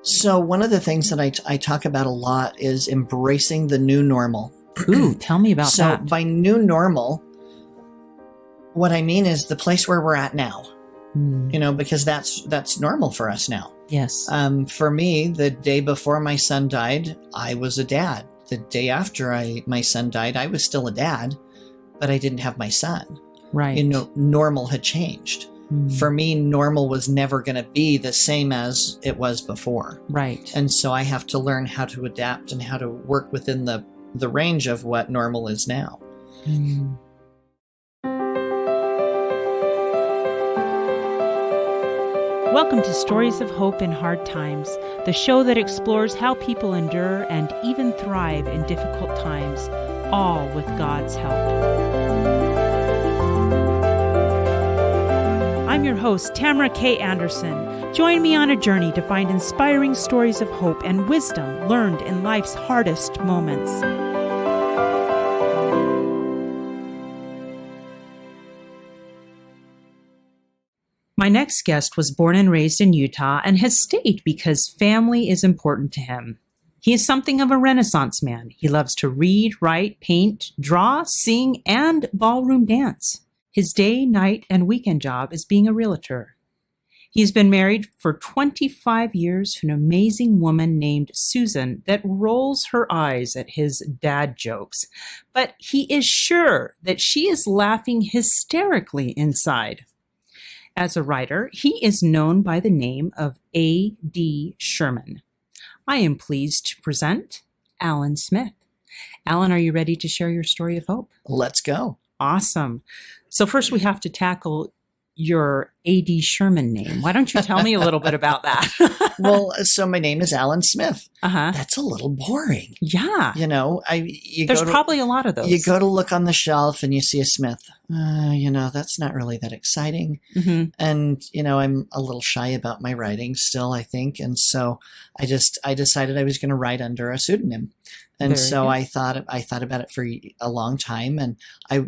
So one of the things that I talk about a lot is embracing the new normal. Ooh, tell me about that. So by new normal, what I mean is the place where we're at now, because that's normal for us now. Yes. For me, the day before my son died, I was a dad. The day after my son died, I was still a dad, but I didn't have my son. Right. Normal had changed. For me, normal was never going to be the same as it was before. Right. And so I have to learn how to adapt and how to work within the range of what normal is now. Welcome to Stories of Hope in Hard Times, the show that explores how people endure and even thrive in difficult times, all with God's help. I'm your host, Tamara K. Anderson. Join me on a journey to find inspiring stories of hope and wisdom learned in life's hardest moments. My next guest was born and raised in Utah and has stayed because family is important to him. He is something of a Renaissance man. He loves to read, write, paint, draw, sing, and ballroom dance. His day, night, and weekend job is being a realtor. He's been married for 25 years to an amazing woman named Susan that rolls her eyes at his dad jokes, but he is sure that she is laughing hysterically inside. As a writer, he is known by the name of A.D. Sherman. I am pleased to present Alan Smith. Alan, are you ready to share your story of hope? Let's go. Awesome. So first we have to tackle your A.D. Sherman name. Why don't you tell me a little bit about that? Well, so my name is Alan Smith. Uh-huh. That's a little boring. Yeah. There's probably a lot of those. You go to look on the shelf and you see a Smith. That's not really that exciting. Mm-hmm. And, I'm a little shy about my writing still, I think. And so I decided I was going to write under a pseudonym. And I thought about it for a long time. And I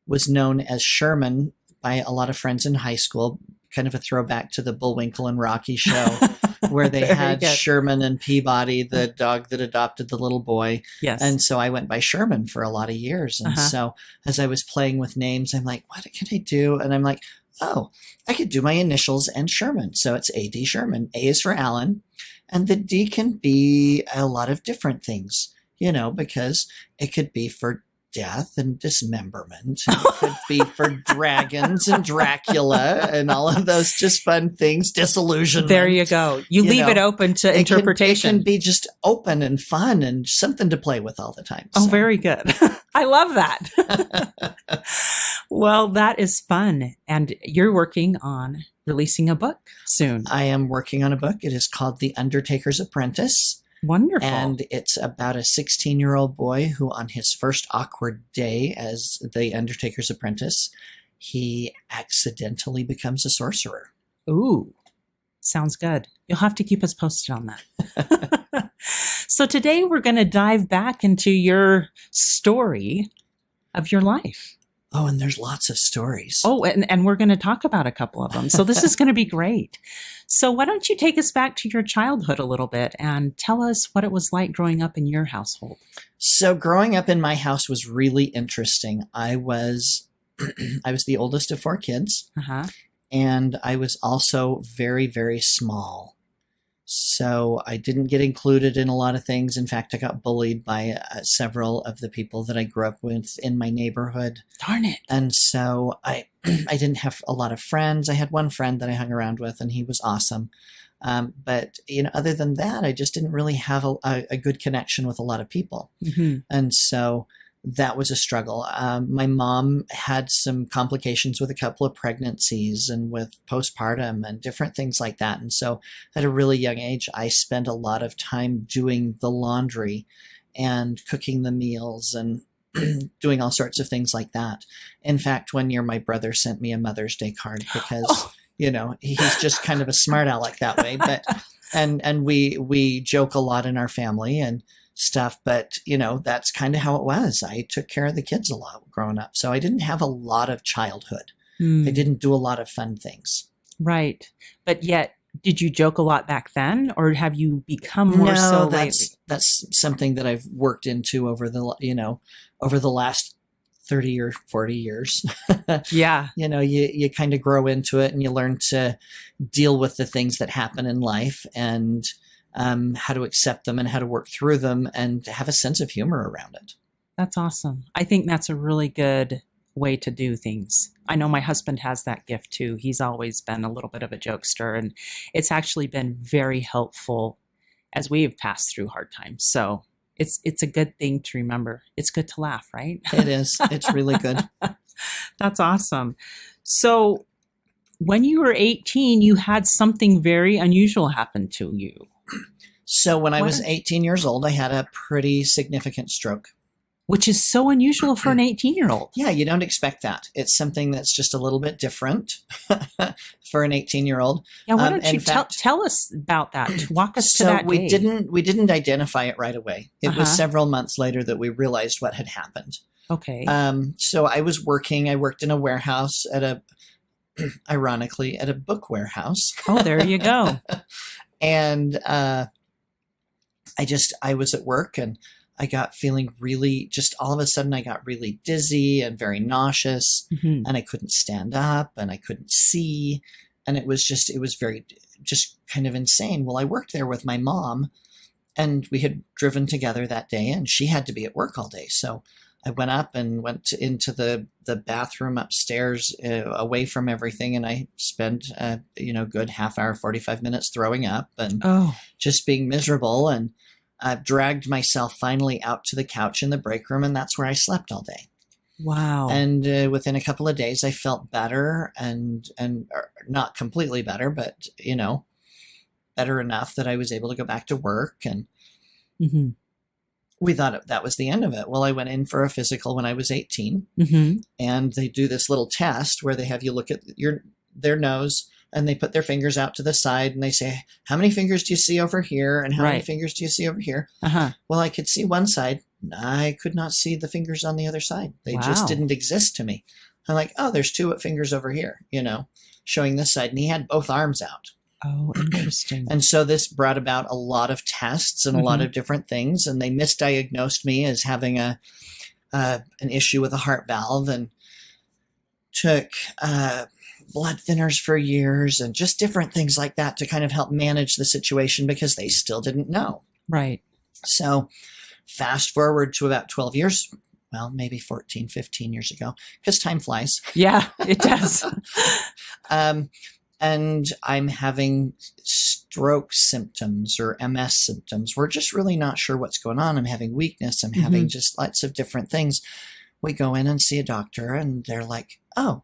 was known as Sherman by a lot of friends in high school, kind of a throwback to the Bullwinkle and Rocky show where they had Sherman and Peabody, the dog that adopted the little boy. Yes. And so I went by Sherman for a lot of years. And so as I was playing with names, I'm like, what can I do? And I'm like, oh, I could do my initials and Sherman. So it's A.D. Sherman. A is for Alan. And the D can be a lot of different things, because it could be for death and dismemberment. And it could be for dragons and Dracula and all of those just fun things. Disillusionment. There you go. You leave it open to interpretation. It can be just open and fun and something to play with all the time. Oh, very good. I love that. Well, that is fun. And you're working on releasing a book soon. I am working on a book. It is called The Undertaker's Apprentice. Wonderful. And it's about a 16-year-old boy who, on his first awkward day as the Undertaker's apprentice, he accidentally becomes a sorcerer. Ooh, sounds good. You'll have to keep us posted on that. So today we're going to dive back into your story of your life. Oh, and there's lots of stories. Oh, and we're going to talk about a couple of them. So this is going to be great. So why don't you take us back to your childhood a little bit and tell us what it was like growing up in your household? So growing up in my house was really interesting. I was the oldest of 4 kids, and I was also very, very small. So I didn't get included in a lot of things. In fact, I got bullied by several of the people that I grew up with in my neighborhood. Darn it. And so I didn't have a lot of friends. I had one friend that I hung around with, and he was awesome. But other than that, I just didn't really have a good connection with a lot of people. Mm-hmm. And so that was a struggle. My mom had some complications with a couple of pregnancies and with postpartum and different things like that. And so at a really young age, I spent a lot of time doing the laundry and cooking the meals and doing all sorts of things like that. In fact, one year my brother sent me a Mother's Day card because, he's just kind of a smart aleck that way. But and we joke a lot in our family and stuff, but that's kind of how it was. I took care of the kids a lot growing up. So I didn't have a lot of childhood. I didn't do a lot of fun things. Right. But yet Did you joke a lot back then, or have you become more so lately? That's something that I've worked into over the last 30 or 40 years. Yeah. You kind of grow into it and you learn to deal with the things that happen in life and how to accept them and how to work through them and to have a sense of humor around it. That's awesome. I think that's a really good way to do things. I know my husband has that gift too. He's always been a little bit of a jokester, and it's actually been very helpful as we have passed through hard times. So it's a good thing to remember. It's good to laugh, right? It is. It's really good. That's awesome. So when you were 18, you had something very unusual happen to you. So when I was 18 years old, I had a pretty significant stroke. Which is so unusual for an 18-year-old. Yeah, you don't expect that. It's something that's just a little bit different for an 18-year-old. Yeah, why don't you tell us about that? Walk us to that we day. We didn't identify it right away. It was several months later that we realized what had happened. Okay. So I was working. I worked in a warehouse ironically, at a book warehouse. Oh, there you go. And I was at work and I got feeling really, just all of a sudden I got really dizzy and very nauseous, and I couldn't stand up and I couldn't see. And it was very, just kind of insane. Well, I worked there with my mom and we had driven together that day and she had to be at work all day. So I went up and went into the bathroom upstairs away from everything. And I spent, good half hour, 45 minutes throwing up and just being miserable. And dragged myself finally out to the couch in the break room, and that's where I slept all day. Wow. And within a couple of days, I felt better and not completely better, but, better enough that I was able to go back to work. And we thought that was the end of it. Well, I went in for a physical when I was 18, and they do this little test where they have you look at their nose, and they put their fingers out to the side and they say, how many fingers do you see over here? And how many fingers do you see over here? Well, I could see one side. I could not see the fingers on the other side. They just didn't exist to me. I'm like, oh, there's two fingers over here, showing this side. And he had both arms out. Oh, interesting. And so this brought about a lot of tests and a lot of different things. And they misdiagnosed me as having an issue with a heart valve and took blood thinners for years and just different things like that to kind of help manage the situation because they still didn't know. Right. So fast forward to about 12 years, well, maybe 14, 15 years ago, because time flies. Yeah, it does. And I'm having stroke symptoms or MS symptoms. We're just really not sure what's going on. I'm having weakness. I'm having just lots of different things. We go in and see a doctor and they're like, oh,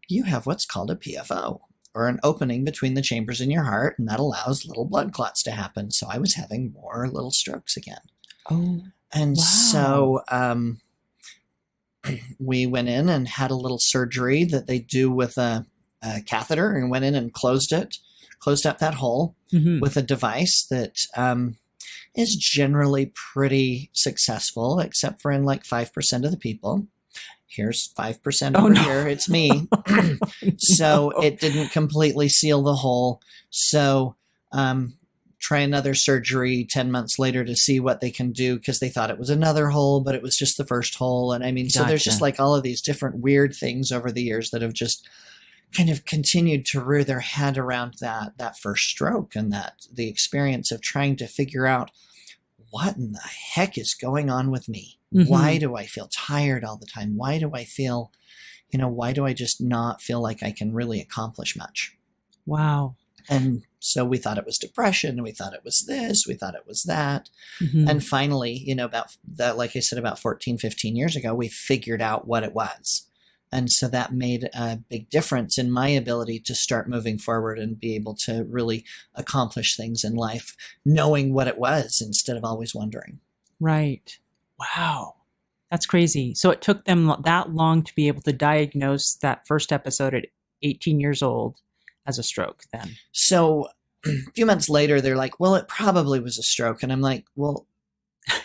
you have what's called a PFO, or an opening between the chambers in your heart, and that allows little blood clots to happen. So I was having more little strokes again. Oh, and so we went in and had a little surgery that they do with a catheter, and went in and closed up that hole with a device that is generally pretty successful, except for in like 5% of the people. Here's 5% over here. It's me. So it didn't completely seal the hole. So try another surgery 10 months later to see what they can do, because they thought it was another hole, but it was just the first hole. And I mean, so there's just like all of these different weird things over the years that have just kind of continued to rear their head around that first stroke and the experience of trying to figure out what in the heck is going on with me? Why do I feel tired all the time? Why do I feel, why do I just not feel like I can really accomplish much? Wow. And so we thought it was depression. We thought it was this. We thought it was that. And finally, about that, like I said, about 14, 15 years ago, we figured out what it was. And so that made a big difference in my ability to start moving forward and be able to really accomplish things in life, knowing what it was instead of always wondering. Right. Wow. That's crazy. So it took them that long to be able to diagnose that first episode at 18 years old as a stroke then. So a few months later, they're like, well, it probably was a stroke. And I'm like, well,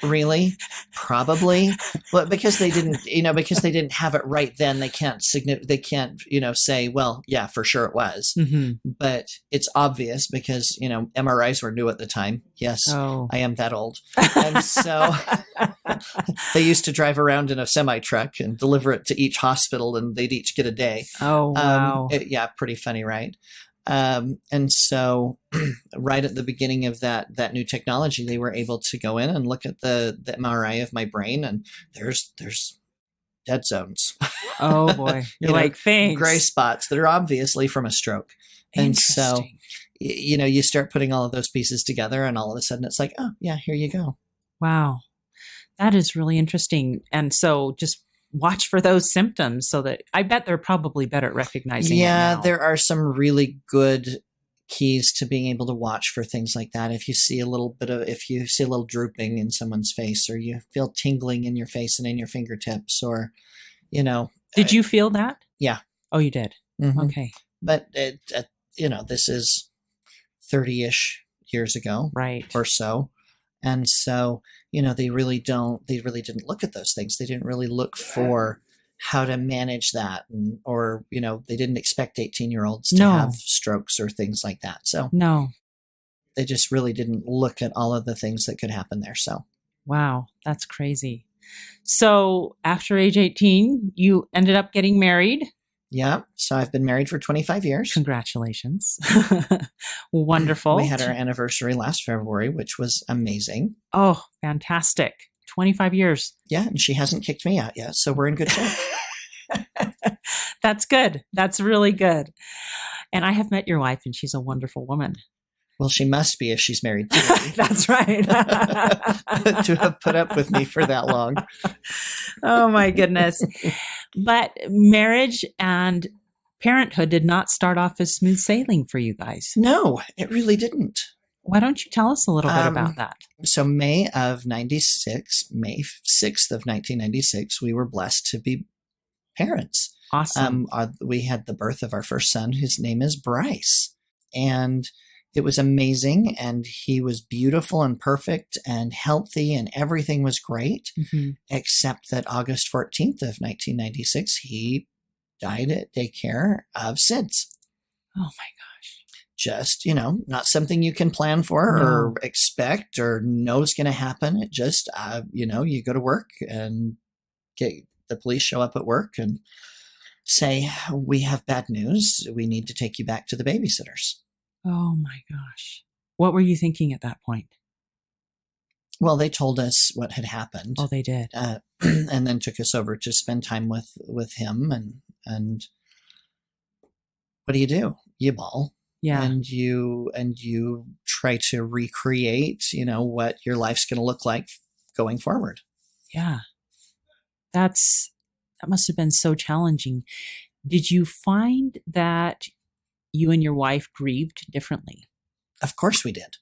Really? Probably. But because they didn't have it right then, they can't, say, well, yeah, for sure it was. Mm-hmm. But it's obvious because, MRIs were new at the time. Yes, Oh. I am that old. And so they used to drive around in a semi-truck and deliver it to each hospital, and they'd each get a day. Oh, wow. Yeah, pretty funny, right? And so right at the beginning of that new technology, they were able to go in and look at the MRI of my brain, and there's dead zones. Oh boy. You're like, thanks. Gray spots that are obviously from a stroke. And so, you start putting all of those pieces together, and all of a sudden it's like, oh yeah, here you go. Wow. That is really interesting. And so just watch for those symptoms so that I bet they're probably better at recognizing it now. There are some really good keys to being able to watch for things like that. If you see a little drooping in someone's face, or you feel tingling in your face and in your fingertips, or, Did you feel that? Yeah. Oh, you did? Mm-hmm. Okay. But, this is 30-ish years ago. Right. Or so. And so, they really didn't look at those things. They didn't really look for how to manage that, or they didn't expect 18-year-olds to have strokes or things like that. So no, they just really didn't look at all of the things that could happen there. So, wow, that's crazy. So after age 18, you ended up getting married. Yeah. So I've been married for 25 years. Congratulations. Wonderful. We had our anniversary last February, which was amazing. Oh, fantastic. 25 years. Yeah. And she hasn't kicked me out yet. So we're in good shape. That's good. That's really good. And I have met your wife, and she's a wonderful woman. Well, she must be if she's married to me. That's right. To have put up with me for that long. Oh, my goodness. But marriage and parenthood did not start off as smooth sailing for you guys. No, it really didn't. Why don't you tell us a little bit about that? So May 6th of 1996, we were blessed to be parents. Awesome. We had the birth of our first son, whose name is Bryce. And it was amazing, and he was beautiful and perfect and healthy, and everything was great, except that August 14th of 1996, he died at daycare of SIDS. Oh, my gosh. Just, not something you can plan for or expect or know is going to happen. It just, you go to work and the police show up at work and say, we have bad news. We need to take you back to the babysitters. Oh my gosh. What were you thinking at that point? Well, they told us what had happened. Oh, they did. And then took us over to spend time with him. And what do? You bawl. Yeah. And you try to recreate, what your life's going to look like going forward. Yeah. That must have been so challenging. Did you find that you and your wife grieved differently? Of course we did.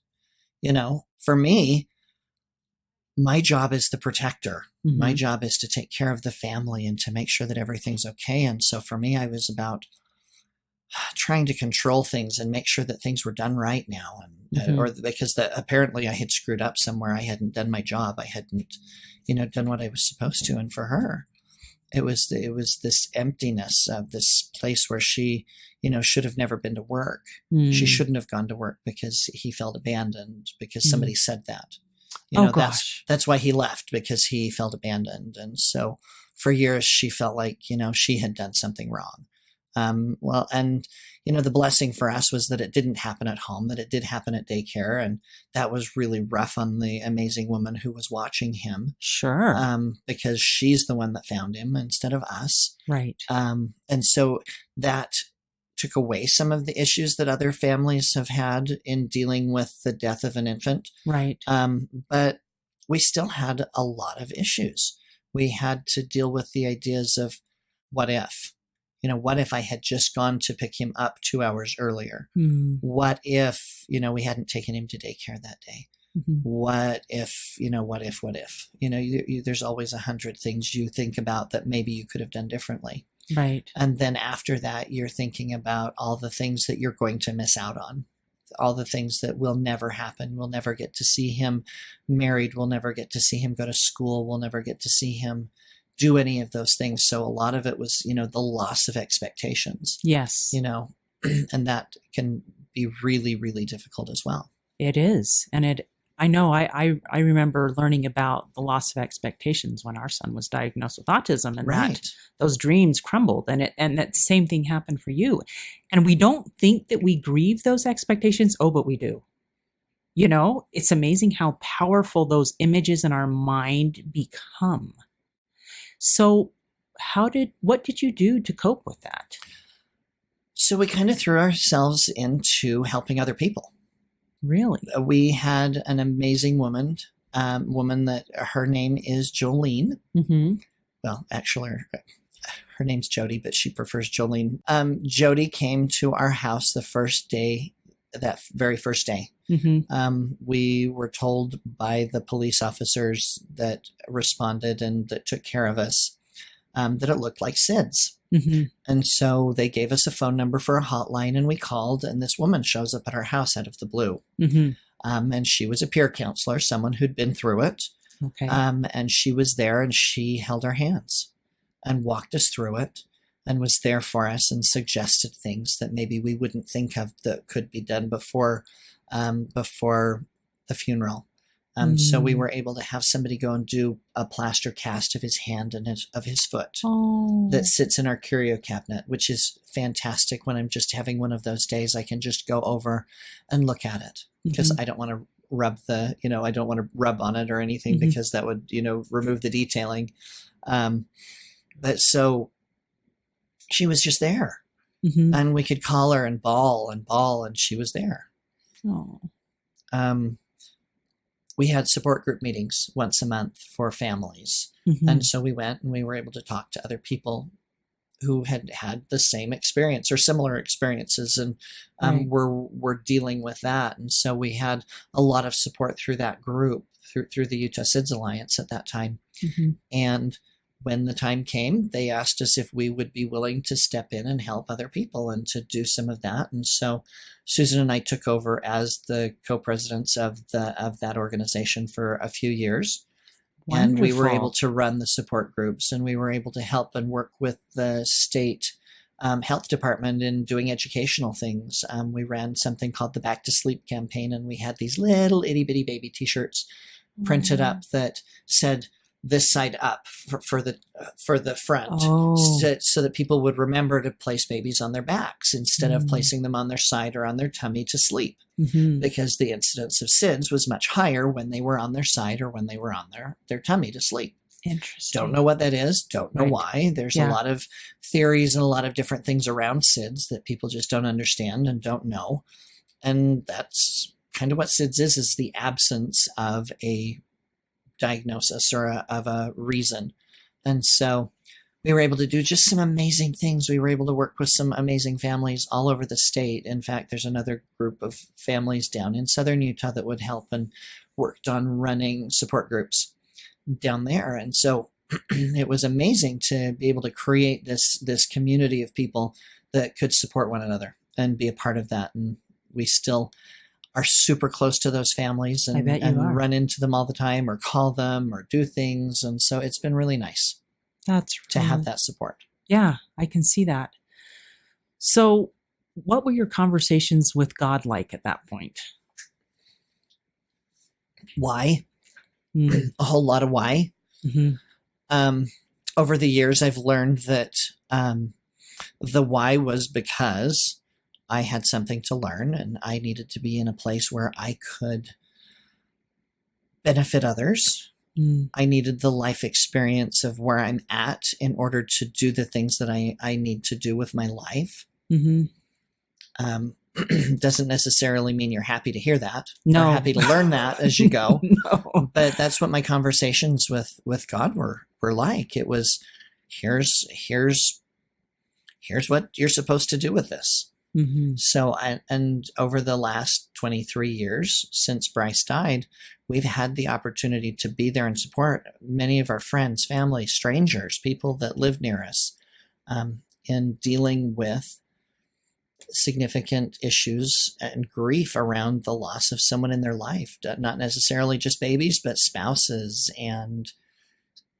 For me, my job is the protector. Mm-hmm. My job is to take care of the family and to make sure that everything's okay. And so for me, I was about trying to control things and make sure that things were done right now. And, or because apparently I had screwed up somewhere. I hadn't done my job. I hadn't, done what I was supposed to. And for her, it was this emptiness of this place where she, should have never been to work. She shouldn't have gone to work because he felt abandoned, because somebody said that. That's why he left, because he felt abandoned. And so for years she felt like, she had done something wrong. The blessing for us was that it didn't happen at home, that it did happen at daycare. And that was really rough on the amazing woman who was watching him. Sure. Because she's the one that found him instead of us. Right. And so that took away some of the issues that other families have had in dealing with the death of an infant. Right. But we still had a lot of issues. We had to deal with the ideas of what if? What if I had just gone to pick him up 2 hours earlier? What if, we hadn't taken him to daycare that day? What if, what if? There's always 100 things you think about that maybe you could have done differently. Right. And then after that, you're thinking about all the things that you're going to miss out on, all the things that will never happen. We'll never get to see him married. We'll never get to see him go to school. We'll never get to see him do any of those things. So a lot of it was, the loss of expectations, Yes, and that can be really, really difficult as well. it is. And I know I remember learning about the loss of expectations when our son was diagnosed with autism, and that those dreams crumbled, and that same thing happened for you. And we don't think that we grieve those expectations. Oh, but we do. It's amazing how powerful those images in our mind become. So what did you do to cope with that? So we kind of threw ourselves into helping other people. Really? We had an amazing woman that her name is Jolene. Mm-hmm. Well, actually, her name's Jody, but she prefers Jolene. Jody came to our house the first day, that very first day. Mm-hmm. We were told by the police officers that responded and that took care of us that it looked like SIDS. Mm-hmm. And so they gave us a phone number for a hotline, and we called, and this woman shows up at our house out of the blue. Mm-hmm. And she was a peer counselor, someone who'd been through it. Okay. And she was there, and she held our hands and walked us through it and was there for us and suggested things that maybe we wouldn't think of that could be done before the funeral. So we were able to have somebody go and do a plaster cast of his hand and of his foot that sits in our curio cabinet, which is fantastic. When I'm just having one of those days, I can just go over and look at it, because I don't want to rub I don't want to rub on it or anything, because that would, remove the detailing. But so she was just there, and we could call her and bawl, and she was there. Oh. We had support group meetings once a month for families. And so we went and we were able to talk to other people who had had the same experience or similar experiences, and were dealing with that. And so we had a lot of support through that group, through the Utah SIDS Alliance at that time. And when the time came, they asked us if we would be willing to step in and help other people and to do some of that. And so Susan and I took over as the co-presidents of that organization for a few years. Wonderful. And we were able to run the support groups, and we were able to help and work with the state health department in doing educational things. We ran something called the Back to Sleep campaign, and we had these little itty bitty baby t-shirts printed up that said, "This side up," for the front, so that people would remember to place babies on their backs instead of placing them on their side or on their tummy to sleep, because the incidence of SIDS was much higher when they were on their side or when they were on their tummy to sleep. Interesting. Don't know what that is. Don't know why. There's a lot of theories and a lot of different things around SIDS that people just don't understand and don't know. And that's kind of what SIDS is the absence of a diagnosis or of a reason. And so we were able to do just some amazing things. We were able to work with some amazing families all over the state. In fact, there's another group of families down in southern Utah that would help and worked on running support groups down there. And so it was amazing to be able to create this community of people that could support one another and be a part of that. And we still are super close to those families and run into them all the time or call them or do things. And so it's been really nice to have that support. Yeah, I can see that. So what were your conversations with God like at that point? Why? A whole lot of why. Over the years, I've learned that the why was because I had something to learn, and I needed to be in a place where I could benefit others. I needed the life experience of where I'm at in order to do the things that I need to do with my life. Doesn't necessarily mean you're happy to hear that. No. Or happy to learn that as you go. No. But that's what my conversations with God were like. It was, here's what you're supposed to do with this. So, and over the last 23 years since Bryce died, we've had the opportunity to be there and support many of our friends, family, strangers, people that live near us, in dealing with significant issues and grief around the loss of someone in their life, not necessarily just babies, but spouses and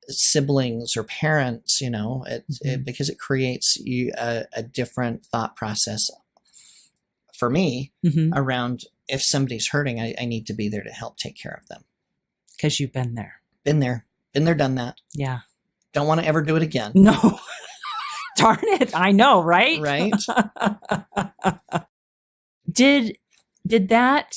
siblings or parents, because it creates a different thought process for me around, if somebody's hurting, I need to be there to help take care of them. Because you've been there. Been there, done that. Yeah. Don't want to ever do it again. No. Darn it. I know, right? Right. Did that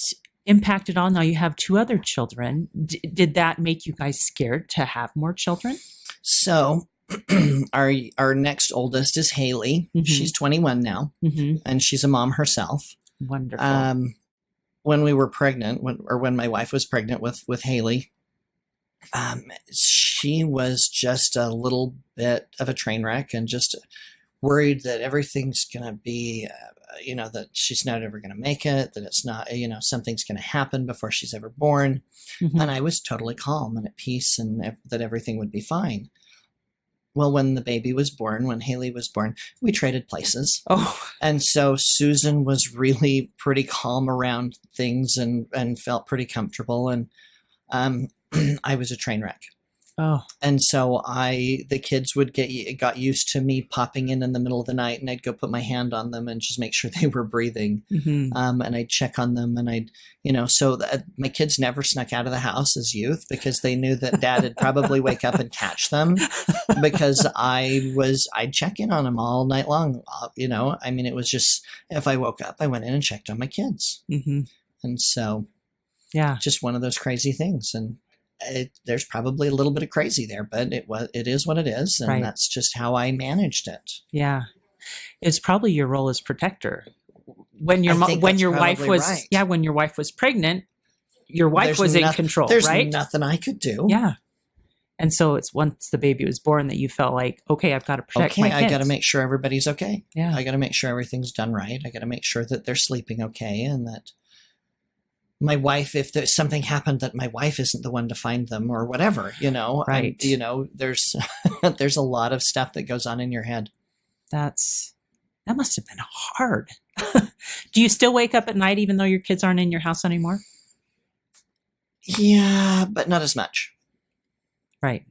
impact at all? Now you have 2 other children. Did that make you guys scared to have more children? So our next oldest is Haley. She's 21 now, and she's a mom herself. Wonderful. When we were pregnant, when my wife was pregnant with Haley, she was just a little bit of a train wreck and just worried that everything's going to be, that she's not ever going to make it, that it's not, something's going to happen before she's ever born. And I was totally calm and at peace and that everything would be fine. Well, when the baby was born, when Haley was born, we traded places. Oh. And so Susan was really pretty calm around things and felt pretty comfortable. And I was a train wreck. Oh. And so the kids got used to me popping in the middle of the night, and I'd go put my hand on them and just make sure they were breathing. And I'd check on them, and so my kids never snuck out of the house as youth because they knew that Dad would probably wake up and catch them, because I'd check in on them all night long. It was just, if I woke up, I went in and checked on my kids. And so, yeah, just one of those crazy things. And there's probably a little bit of crazy there, but it is what it is. And that's just how I managed it. Yeah. It's probably your role as protector. When your wife was pregnant, your wife was in control, there's right? There's nothing I could do. Yeah. And so it's once the baby was born that you felt like, okay, I've got to protect my kids. I got to make sure everybody's okay. Yeah. I got to make sure everything's done right. I got to make sure that they're sleeping okay, and that my wife, if there's something happened, that my wife isn't the one to find them or whatever, Right. There's there's a lot of stuff that goes on in your head. That must have been hard. Do you still wake up at night even though your kids aren't in your house anymore? Yeah, but not as much. Right.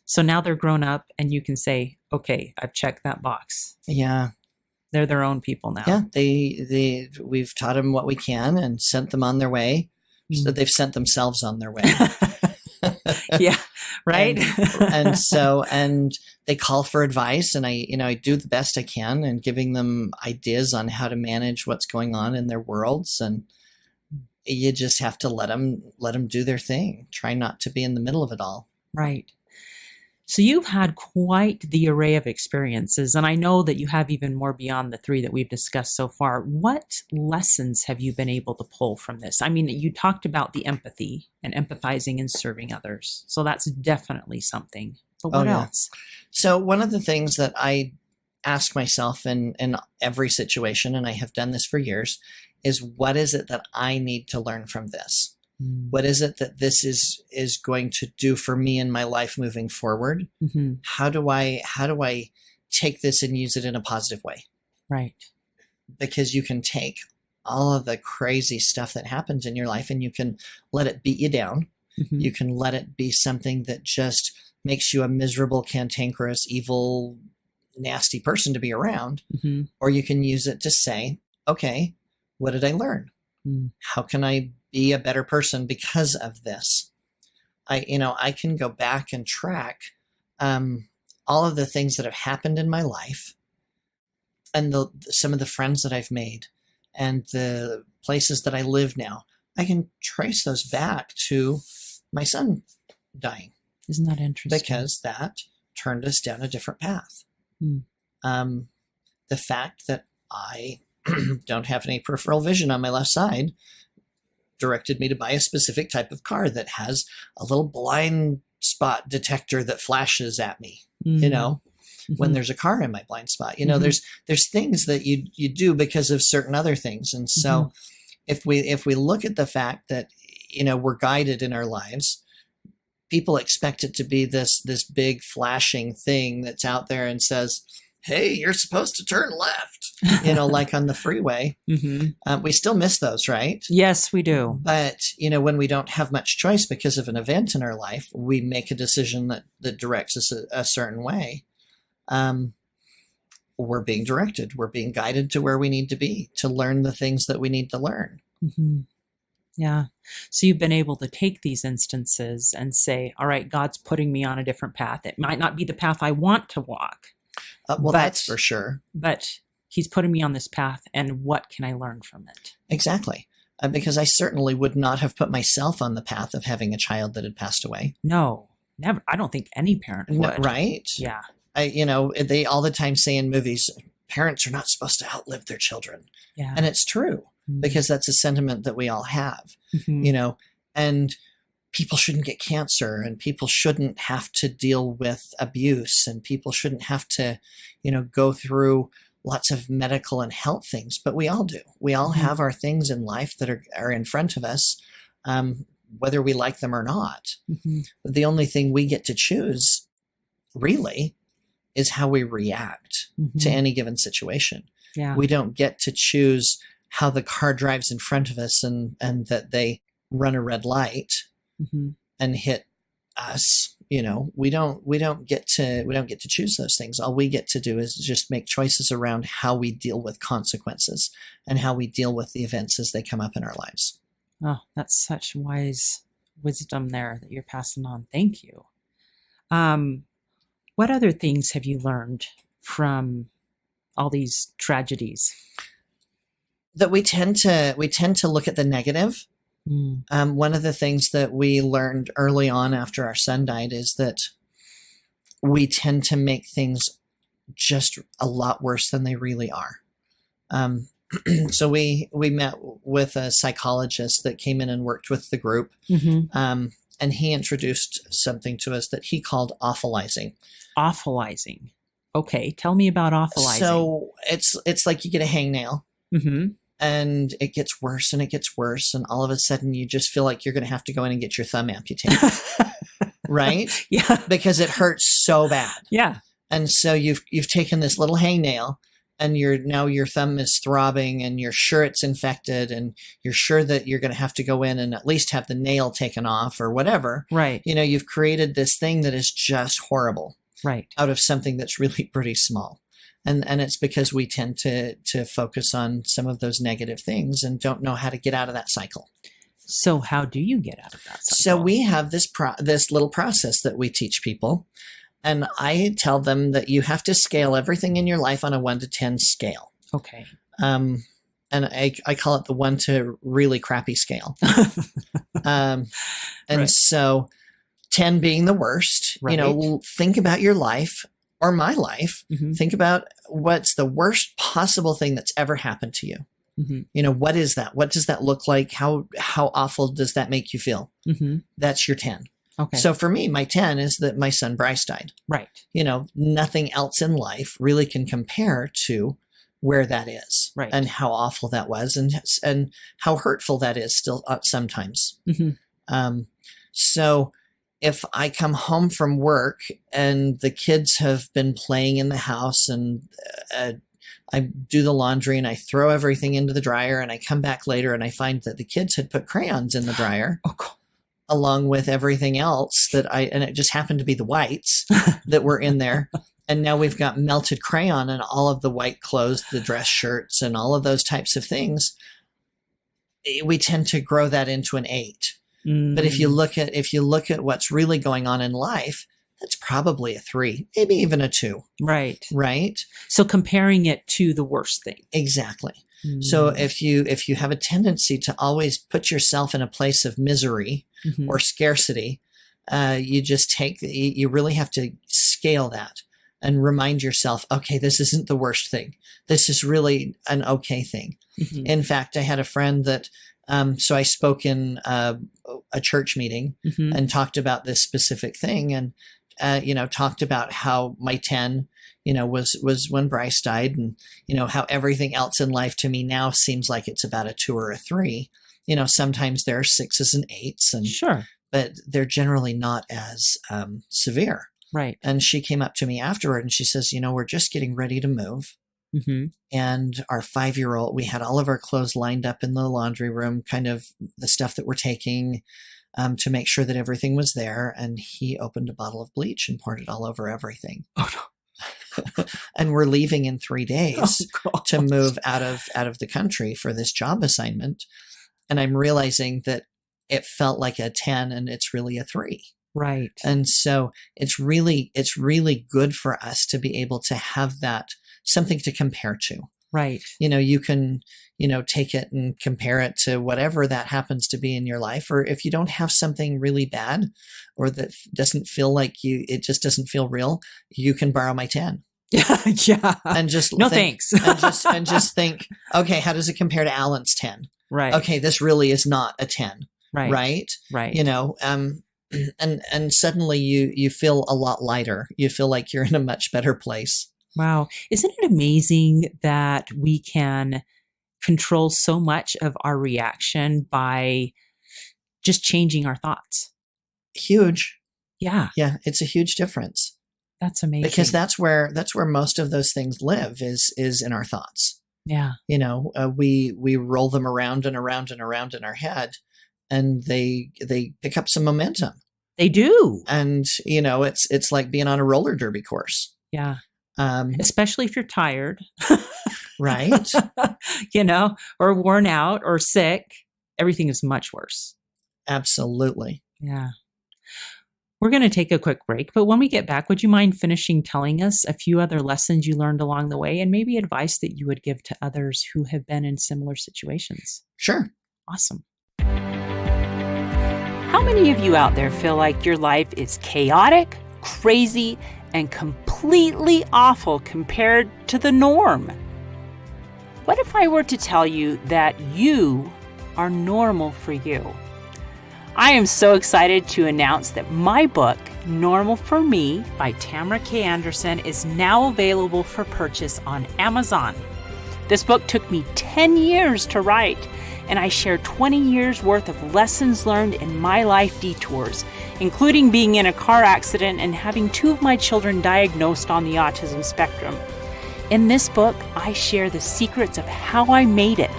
So now they're grown up and you can say, okay, I've checked that box. Yeah. They're their own people now. Yeah, we've taught them what we can and sent them on their way. So they've sent themselves on their way. Yeah, right. and they call for advice, and I do the best I can and giving them ideas on how to manage what's going on in their worlds. And you just have to let them do their thing. Try not to be in the middle of it all. Right. So you've had quite the array of experiences, and I know that you have even more beyond the 3 that we've discussed so far. What lessons have you been able to pull from this? I mean, you talked about the empathy and empathizing and serving others. So that's definitely something. But what else? So one of the things that I ask myself in every situation, and I have done this for years, is what is it that I need to learn from this? What is it that this is going to do for me in my life moving forward? How do I take this and use it in a positive way? Right. Because you can take all of the crazy stuff that happens in your life and you can let it beat you down. You can let it be something that just makes you a miserable, cantankerous, evil, nasty person to be around. Or you can use it to say, okay, what did I learn? How can I be a better person because of this? I can go back and track all of the things that have happened in my life and some of the friends that I've made and the places that I live now. I can trace those back to my son dying. Isn't that interesting? Because that turned us down a different path. The fact that I don't have any peripheral vision on my left side directed me to buy a specific type of car that has a little blind spot detector that flashes at me, when there's a car in my blind spot. There's things that you do because of certain other things. And so if we look at the fact that, we're guided in our lives, people expect it to be this big flashing thing that's out there and says, hey, you're supposed to turn left. like on the freeway. We still miss those, right? Yes, we do. But, when we don't have much choice because of an event in our life, we make a decision that directs us a certain way. We're being directed. We're being guided to where we need to be to learn the things that we need to learn. Yeah. So you've been able to take these instances and say, all right, God's putting me on a different path. It might not be the path I want to walk. That's for sure. But he's putting me on this path, and what can I learn from it? Exactly. Because I certainly would not have put myself on the path of having a child that had passed away. No, never. I don't think any parent would. No, right? Yeah. They all the time say in movies, parents are not supposed to outlive their children. Yeah. And it's true, because that's a sentiment that we all have, and people shouldn't get cancer, and people shouldn't have to deal with abuse, and people shouldn't have to, go through lots of medical and health things, but we all do. We all have our things in life that are in front of us, whether we like them or not. The only thing we get to choose, really, is how we react to any given situation. Yeah. We don't get to choose how the car drives in front of us and that they run a red light and hit us. We don't get to choose those things. All we get to do is just make choices around how we deal with consequences and how we deal with the events as they come up in our lives. Oh, that's such wise wisdom there that you're passing on. Thank you. What other things have you learned from all these tragedies? That we tend to look at the negative. One of the things that we learned early on after our son died is that we tend to make things just a lot worse than they really are. So we met with a psychologist that came in and worked with the group. And he introduced something to us that he called awfulizing. Awfulizing. Okay. Tell me about awfulizing. So it's like you get a hangnail. And it gets worse and it gets worse. And all of a sudden you just feel like you're going to have to go in and get your thumb amputated. Right? Yeah. Because it hurts so bad. Yeah. And so you've taken this little hangnail and now your thumb is throbbing and you're sure it's infected and you're sure that you're going to have to go in and at least have the nail taken off or whatever. Right. You've created this thing that is just horrible. Right. Out of something that's really pretty small. And it's because we tend to focus on some of those negative things and don't know how to get out of that cycle. So how do you get out of that cycle? So we have this little process that we teach people. And I tell them that you have to scale everything in your life on a 1 to 10 scale. Okay. And I call it the 1 to really crappy scale. Right. So 10 being the worst, Right. Think about your life. Or my life, think about what's the worst possible thing that's ever happened to you. What is that? What does that look like? How awful does that make you feel? That's your 10. Okay. So for me, my 10 is that my son Bryce died. Right. Nothing else in life really can compare to where that is. Right. And how awful that was and how hurtful that is still sometimes. So if I come home from work and the kids have been playing in the house and I do the laundry and I throw everything into the dryer and I come back later and I find that the kids had put crayons in the dryer along with everything else and it just happened to be the whites that were in there. And now we've got melted crayon in all of the white clothes, the dress shirts and all of those types of things. We tend to grow that into an 8. But if you look at what's really going on in life, that's probably a 3, maybe even a 2. Right. Right. So comparing it to the worst thing. Exactly. So if you have a tendency to always put yourself in a place of misery or scarcity, you really have to scale that and remind yourself, okay, this isn't the worst thing. This is really an okay thing. In fact, I had a friend that so I spoke in a church meeting and talked about this specific thing and, talked about how my 10, was when Bryce died and, how everything else in life to me now seems like it's about a 2 or a 3. Sometimes there are 6s and 8s and Sure. but they're generally not as severe. Right. And she came up to me afterward and she says, we're just getting ready to move. And our 5-year-old, we had all of our clothes lined up in the laundry room, kind of the stuff that we're taking, to make sure that everything was there. And he opened a bottle of bleach and poured it all over everything. Oh, no. And we're leaving in 3 days Oh, to move out of the country for this job assignment. And I'm realizing that it felt like a 10 and it's really a 3. Right. And so it's really good for us to be able to have that, something to compare to. Right. You can, take it and compare it to whatever that happens to be in your life. Or if you don't have something really bad or that doesn't feel like it just doesn't feel real, you can borrow my 10. Yeah. And just no think, thanks. and just think, okay, how does it compare to Alan's 10? Right. Okay, this really is not a 10. Right. Right. Right. And suddenly you feel a lot lighter. You feel like you're in a much better place. Wow. Isn't it amazing that we can control so much of our reaction by just changing our thoughts? Huge. Yeah. Yeah. It's a huge difference. That's amazing. Because that's where most of those things live is in our thoughts. Yeah. We roll them around and around and around in our head, and they pick up some momentum. They do. And, it's like being on a roller derby course. Yeah. Especially if you're tired. Right. Or worn out or sick. Everything is much worse. Absolutely. Yeah. We're going to take a quick break, but when we get back, would you mind finishing telling us a few other lessons you learned along the way and maybe advice that you would give to others who have been in similar situations? Sure. Awesome. How many of you out there feel like your life is chaotic, crazy, and completely awful compared to the norm? What if I were to tell you that you are normal for you? I am so excited to announce that my book, Normal for Me by Tamara K. Anderson, is now available for purchase on Amazon. This book took me 10 years to write, and I share 20 years worth of lessons learned in my life detours, including being in a car accident and having 2 of my children diagnosed on the autism spectrum. In this book, I share the secrets of how I made it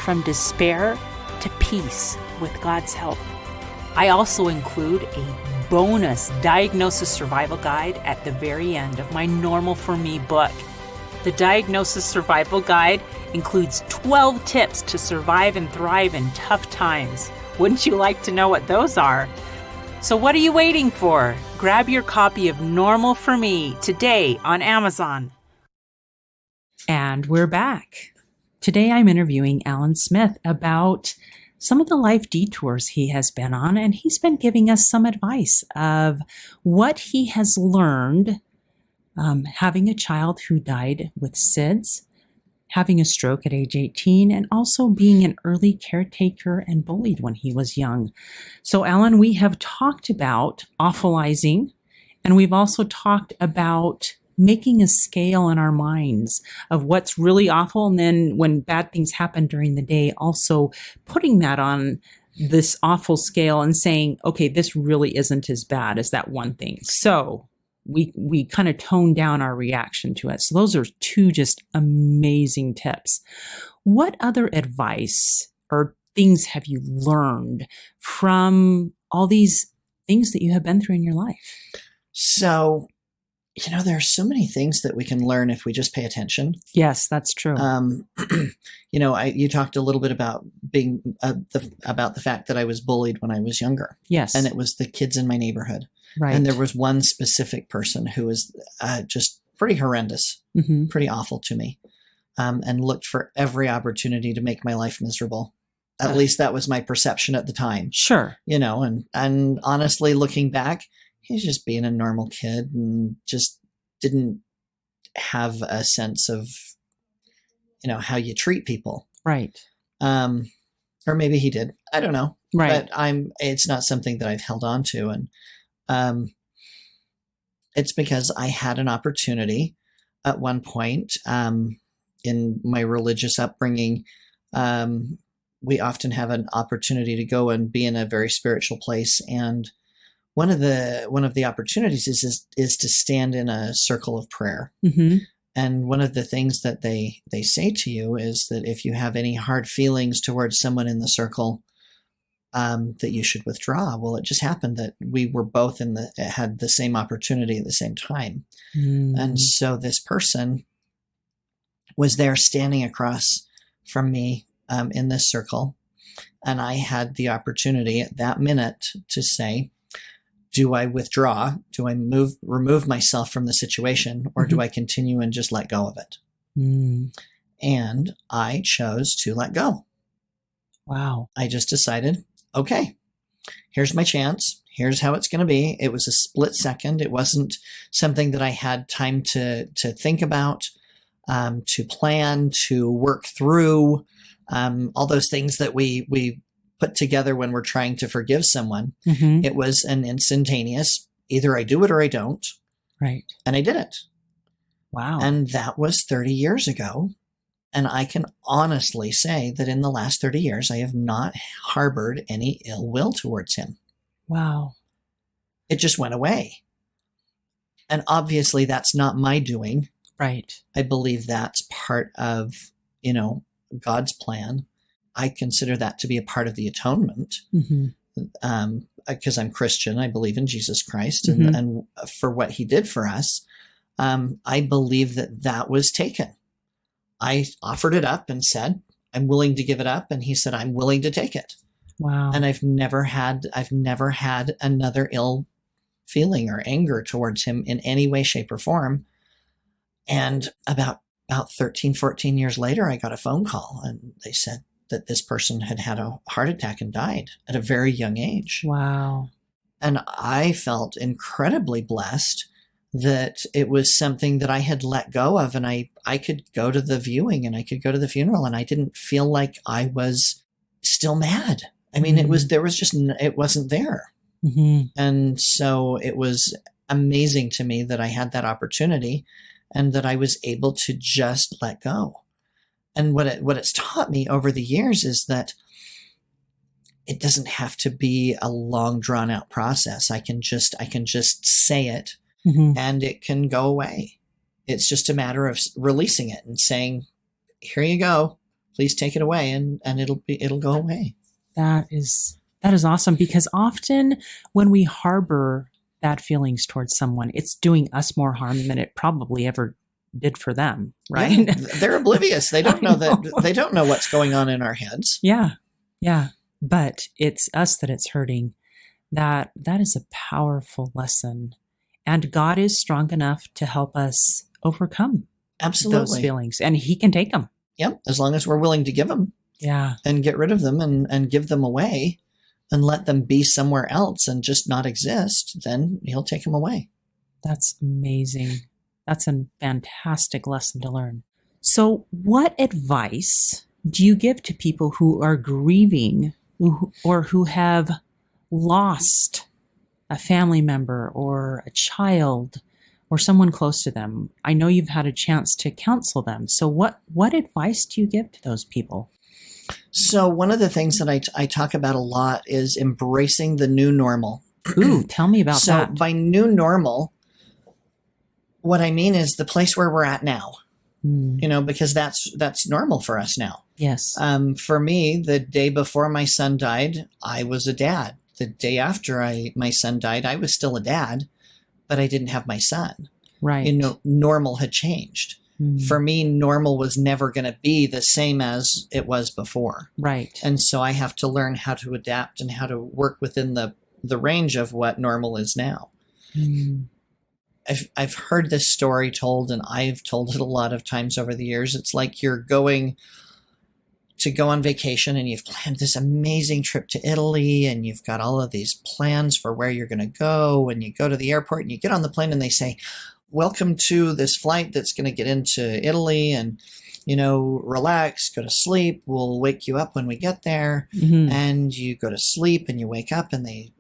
from despair to peace with God's help. I also include a bonus diagnosis survival guide at the very end of my Normal for Me book. The Diagnosis Survival Guide includes 12 tips to survive and thrive in tough times. Wouldn't you like to know what those are? So what are you waiting for? Grab your copy of Normal for Me today on Amazon. And we're back. Today I'm interviewing Alan Smith about some of the life detours he has been on, and he's been giving us some advice of what he has learned having a child who died with SIDS, having a stroke at age 18, and also being an early caretaker and bullied when he was young. So, Alan, we have talked about awfulizing, and we've also talked about making a scale in our minds of what's really awful. And then when bad things happen during the day, also putting that on this awful scale and saying, okay, this really isn't as bad as that one thing. So we kind of tone down our reaction to it. So those are 2 just amazing tips. What other advice or things have you learned from all these things that you have been through in your life? So, there are so many things that we can learn if we just pay attention. Yes, that's true. You talked a little bit about being about the fact that I was bullied when I was younger. Yes. And it was the kids in my neighborhood. Right. And there was one specific person who was just pretty horrendous, pretty awful to me, and looked for every opportunity to make my life miserable. At least that was my perception at the time. Sure. And honestly, looking back, he's just being a normal kid and just didn't have a sense of, how you treat people. Right. Or maybe he did. I don't know. Right. But it's not something that I've held on to. And it's because I had an opportunity at one point in my religious upbringing. We often have an opportunity to go and be in a very spiritual place. And one of the opportunities is to stand in a circle of prayer. And one of the things that they say to you is that if you have any hard feelings towards someone in the circle, that you should withdraw. Well, it just happened that we were both had the same opportunity at the same time. And so this person was there standing across from me in this circle. And I had the opportunity at that minute to say, do I withdraw? Do I remove myself from the situation, or do I continue and just let go of it? And I chose to let go. Wow. I just decided, okay, here's my chance. Here's how it's going to be. It was a split second. It wasn't something that I had time to think about, to plan, to work through, all those things that we put together when we're trying to forgive someone. It was an instantaneous, either I do it or I don't. Right. And I did it. Wow. And that was 30 years ago. And I can honestly say that in the last 30 years, I have not harbored any ill will towards him. Wow. It just went away. And obviously that's not my doing. Right. I believe that's part of, God's plan. I consider that to be a part of the atonement. Because I'm Christian. I believe in Jesus Christ and for what he did for us. I believe that was taken. I offered it up and said, I'm willing to give it up. And he said, I'm willing to take it. Wow. And I've never had another ill feeling or anger towards him in any way, shape, or form. And about 13, 14 years later, I got a phone call and they said that this person had a heart attack and died at a very young age. Wow. And I felt incredibly blessed that it was something that I had let go of, and I could go to the viewing and I could go to the funeral, and I didn't feel like I was still mad. I mean, it wasn't there. And so it was amazing to me that I had that opportunity and that I was able to just let go. And what it's taught me over the years is that it doesn't have to be a long drawn out process. I can just say it and it can go away. It's just a matter of releasing it and saying, here you go, please take it away. And it'll go away. That is awesome, because often when we harbor bad feelings towards someone, it's doing us more harm than it probably ever did for them. Right. Yeah, they're oblivious. They don't know that. They don't know what's going on in our heads. Yeah. Yeah. But it's us that it's hurting. That is a powerful lesson. And God is strong enough to help us overcome those feelings, and he can take them. Yep. As long as we're willing to give them. Yeah. And get rid of them and give them away and let them be somewhere else and just not exist, then he'll take them away. That's amazing. That's a fantastic lesson to learn. So what advice do you give to people who are grieving or who have lost a family member or a child or someone close to them? I know you've had a chance to counsel them. So what advice do you give to those people? So one of the things that I talk about a lot is embracing the new normal. Ooh, tell me about that. So by new normal, what I mean is the place where we're at now, because that's normal for us now. Yes. For me, the day before my son died, I was a dad. The day after my son died, I was still a dad, but I didn't have my son. Right. Normal had changed. For me, normal was never going to be the same as it was before. Right. And so I have to learn how to adapt and how to work within the range of what normal is now. I've heard this story told, and I've told it a lot of times over the years. It's like you're going to go on vacation and you've planned this amazing trip to Italy and you've got all of these plans for where you're going to go, and you go to the airport and you get on the plane and they say, welcome to this flight that's going to get into Italy, and, relax, go to sleep. We'll wake you up when we get there. And you go to sleep and you wake up and they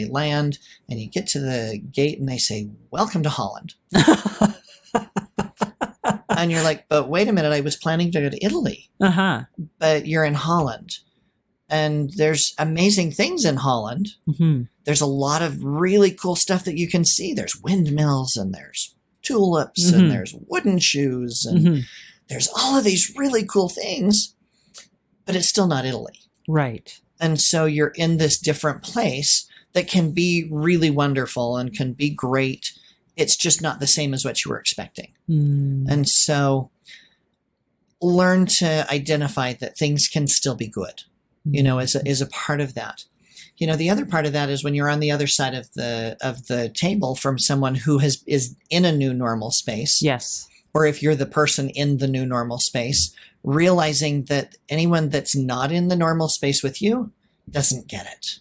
land and you get to the gate and they say, welcome to Holland. And you're like, but wait a minute, I was planning to go to Italy. But you're in Holland. And there's amazing things in Holland. There's a lot of really cool stuff that you can see. There's windmills and there's tulips and there's wooden shoes and there's all of these really cool things, but it's still not Italy. Right. And so you're in this different place that can be really wonderful and can be great. It's just not the same as what you were expecting. And so learn to identify that things can still be good, is a part of that. The other part of that is when you're on the other side of the table from someone who is in a new normal space. Yes. Or if you're the person in the new normal space, realizing that anyone that's not in the normal space with you doesn't get it.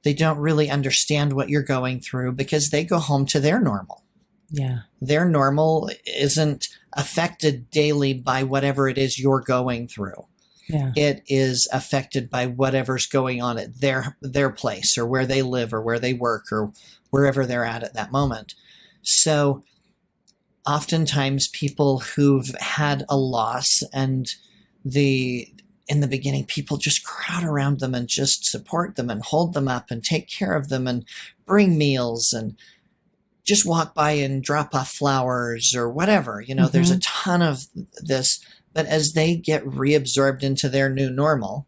They don't really understand what you're going through because they go home to their normal. Yeah. Their normal isn't affected daily by whatever it is you're going through. Yeah. It is affected by whatever's going on at their place or where they live or where they work or wherever they're at that moment. So oftentimes people who've had a loss and in the beginning, people just crowd around them and just support them and hold them up and take care of them and bring meals and just walk by and drop off flowers or whatever. There's a ton of this, but as they get reabsorbed into their new normal.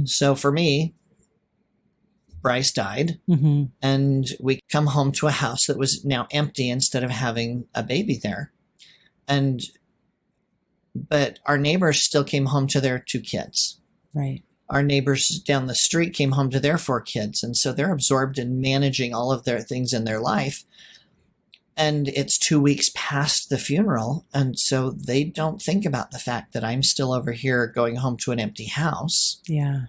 So for me, Bryce died and we come home to a house that was now empty instead of having a baby there. But our neighbors still came home to their 2 kids. Right. Our neighbors down the street came home to their 4 kids. And so they're absorbed in managing all of their things in their life. And it's 2 weeks past the funeral. And so they don't think about the fact that I'm still over here going home to an empty house. Yeah.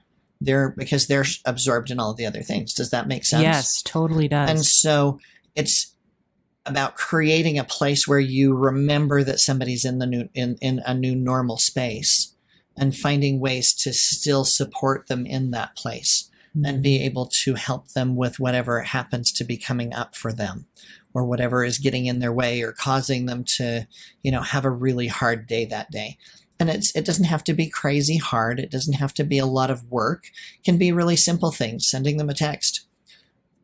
Because they're absorbed in all of the other things. Does that make sense? Yes, totally does. And so it's about creating a place where you remember that somebody's in a new normal space and finding ways to still support them in that place and be able to help them with whatever happens to be coming up for them or whatever is getting in their way or causing them to, have a really hard day that day. And it doesn't have to be crazy hard. It doesn't have to be a lot of work. It can be really simple things, sending them a text,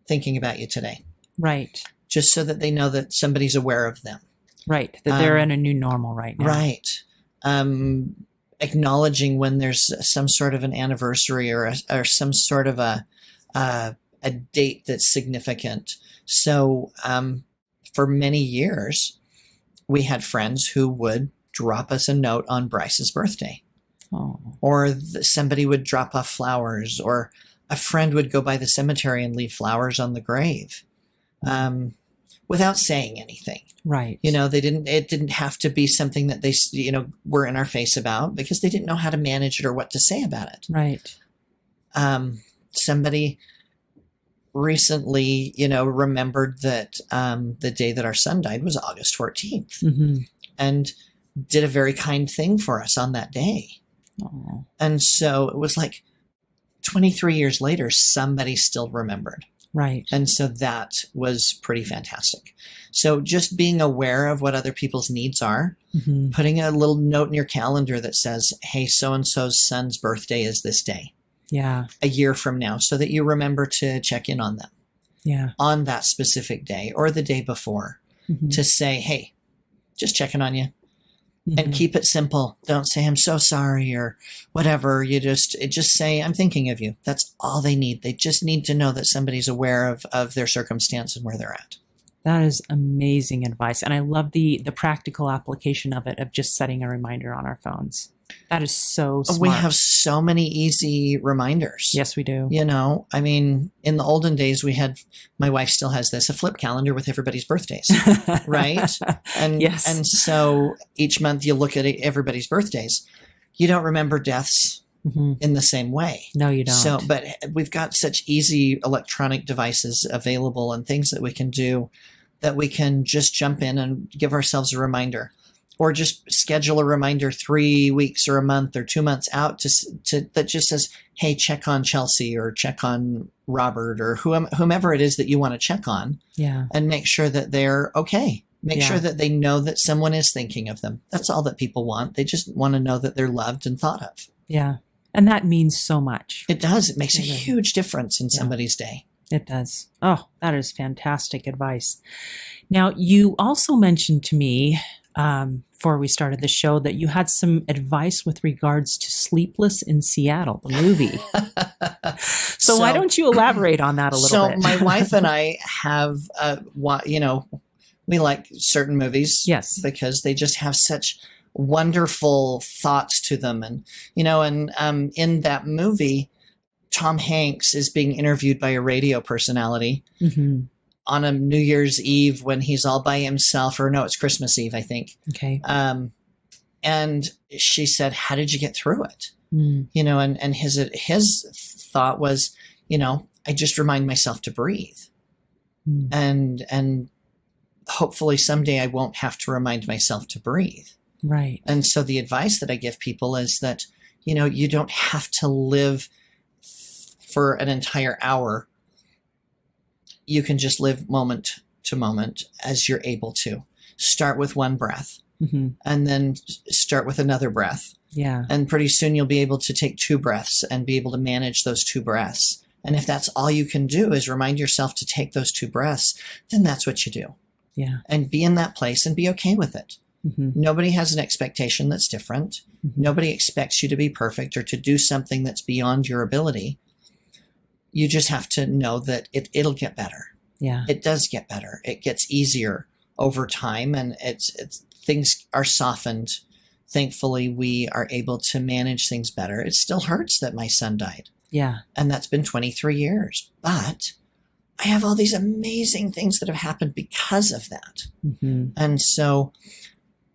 thinking about you today. Right. Just so that they know that somebody's aware of them. Right. That they're in a new normal right now. Right. Acknowledging when there's some sort of an anniversary or some sort of a date that's significant. So for many years, we had friends who would drop us a note on Bryce's birthday. Oh. Or somebody would drop off flowers, or a friend would go by the cemetery and leave flowers on the grave. Without saying anything. Right. It didn't have to be something that they, were in our face about because they didn't know how to manage it or what to say about it. Right. Somebody recently, remembered that the day that our son died was August 14th and did a very kind thing for us on that day. Oh. And so it was like 23 years later, somebody still remembered. Right. And so that was pretty fantastic. So just being aware of what other people's needs are, putting a little note in your calendar that says, hey, so-and-so's son's birthday is this day. Yeah. A year from now, so that you remember to check in on them. Yeah. On that specific day or the day before to say, hey, just checking on you. And keep it simple. Don't say, I'm so sorry or whatever. Just say, I'm thinking of you. That's all they need. They just need to know that somebody's aware of their circumstance and where they're at. That is amazing advice. And I love the practical application of it, of just setting a reminder on our phones. That is so smart. We have so many easy reminders. Yes, we do. In the olden days, my wife still has this, a flip calendar with everybody's birthdays, right? And, yes. And so each month you look at everybody's birthdays. You don't remember deaths in the same way. No, you don't. So, but we've got such easy electronic devices available and things that we can do that we can just jump in and give ourselves a reminder. Or just schedule a reminder 3 weeks or a month or 2 months out that just says, hey, check on Chelsea or check on Robert or whomever it is that you want to check on. Yeah. And make sure that they're okay. Make sure that they know that someone is thinking of them. That's all that people want. They just want to know that they're loved and thought of. Yeah. And that means so much. It does. It makes a huge difference in somebody's day. It does. Oh, that is fantastic advice. Now, you also mentioned to me before we started the show that you had some advice with regards to Sleepless in Seattle, the movie. So why don't you elaborate on that a little bit? So my wife and I have, we like certain movies. Yes. Because they just have such wonderful thoughts to them. And, in that movie, Tom Hanks is being interviewed by a radio personality on a New Year's Eve when he's all by himself, or no, it's Christmas Eve, I think. Okay. And she said, "How did you get through it?" Mm. And his thought was, I just remind myself to breathe. And hopefully someday I won't have to remind myself to breathe. Right. And so the advice that I give people is that, you don't have to live for an entire hour. You can just live moment to moment as you're able to. Start with one breath and then start with another breath. Yeah. And pretty soon you'll be able to take 2 breaths and be able to manage those 2 breaths. And if that's all you can do is remind yourself to take those 2 breaths, then that's what you do. Yeah. And be in that place and be okay with it. Nobody has an expectation that's different. Nobody expects you to be perfect or to do something that's beyond your ability. You just have to know that it'll get better. Yeah. It does get better. It gets easier over time, and it's things are softened. Thankfully, we are able to manage things better. It still hurts that my son died. Yeah. And that's been 23 years. But I have all these amazing things that have happened because of that. And so,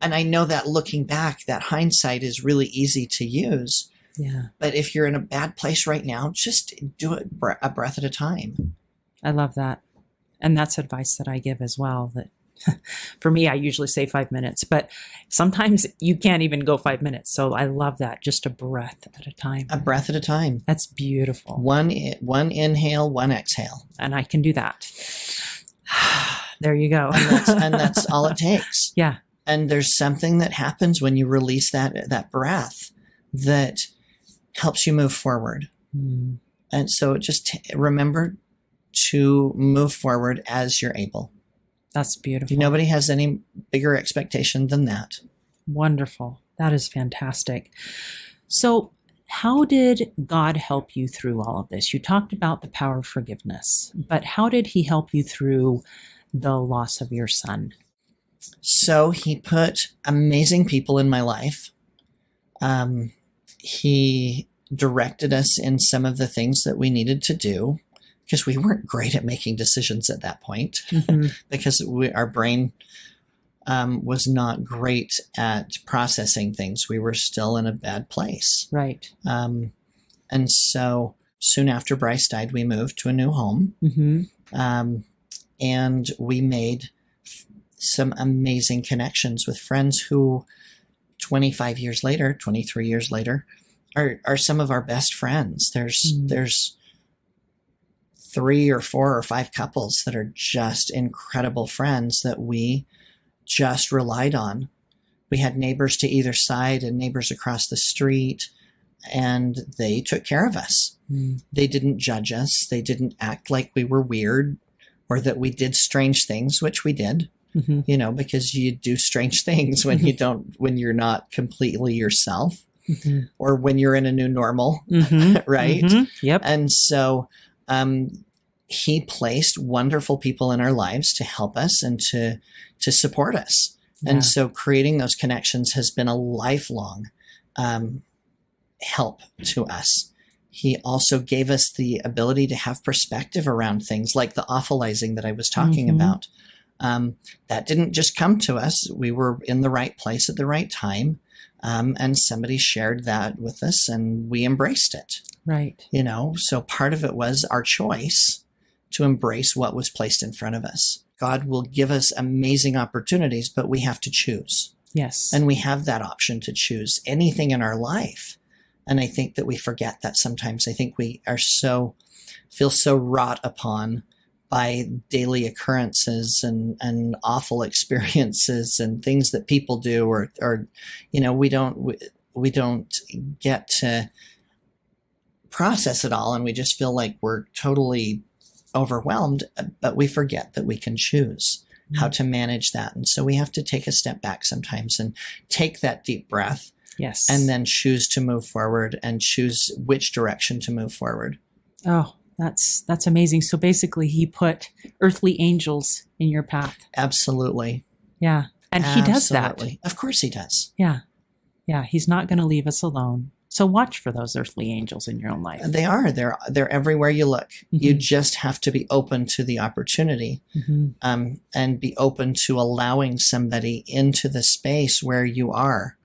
and I know that looking back, that hindsight is really easy to use. Yeah. But if you're in a bad place right now, just do it a breath at a time. I love that. And that's advice that I give as well. That for me, I usually say 5 minutes, but sometimes you can't even go 5 minutes. So I love that. Just a breath at a time. A breath at a time. That's beautiful. One inhale, one exhale. And I can do that. There you go. And that's all it takes. Yeah. And there's something that happens when you release that breath that helps you move forward. And so just remember to move forward as you're able. That's beautiful. Nobody has any bigger expectation than that. Wonderful. That is fantastic. So how did God help you through all of this? You talked about the power of forgiveness, but how did he help you through the loss of your son? So he put amazing people in my life. He directed us in some of the things that we needed to do, because we weren't great at making decisions at that point, because our brain was not great at processing things. We were still in a bad place. Right. And so soon after Bryce died, we moved to a new home. And we made some amazing connections with friends who 25 years later, 23 years later, are some of our best friends. There's 3 or 4 or 5 couples that are just incredible friends that we just relied on. We had neighbors to either side and neighbors across the street, and they took care of us. They didn't judge us. They didn't act like we were weird or that we did strange things, which we did, because you do strange things when when you're not completely yourself, or when you're in a new normal, right? Yep. And so he placed wonderful people in our lives to help us and to support us. Yeah. And so creating those connections has been a lifelong help to us. He also gave us the ability to have perspective around things like the awfulizing that I was talking about. That didn't just come to us. We were in the right place at the right time. And somebody shared that with us and we embraced it. Right. So part of it was our choice to embrace what was placed in front of us. God will give us amazing opportunities, but we have to choose. Yes. And we have that option to choose anything in our life. And I think that we forget that sometimes. I think we are feel so wrought upon by daily occurrences and awful experiences and things that people do, or we don't get to process it all, and we just feel like we're totally overwhelmed, but we forget that we can choose how to manage that. And so we have to take a step back sometimes and take that deep breath. Yes. And then choose to move forward and choose which direction to move forward. Oh, that's amazing. So basically he put earthly angels in your path. Absolutely. Yeah. And he does that. Absolutely. Of course he does. Yeah. Yeah. He's not going to leave us alone. So watch for those earthly angels in your own life. They are. They're everywhere you look. You just have to be open to the opportunity, and be open to allowing somebody into the space where you are.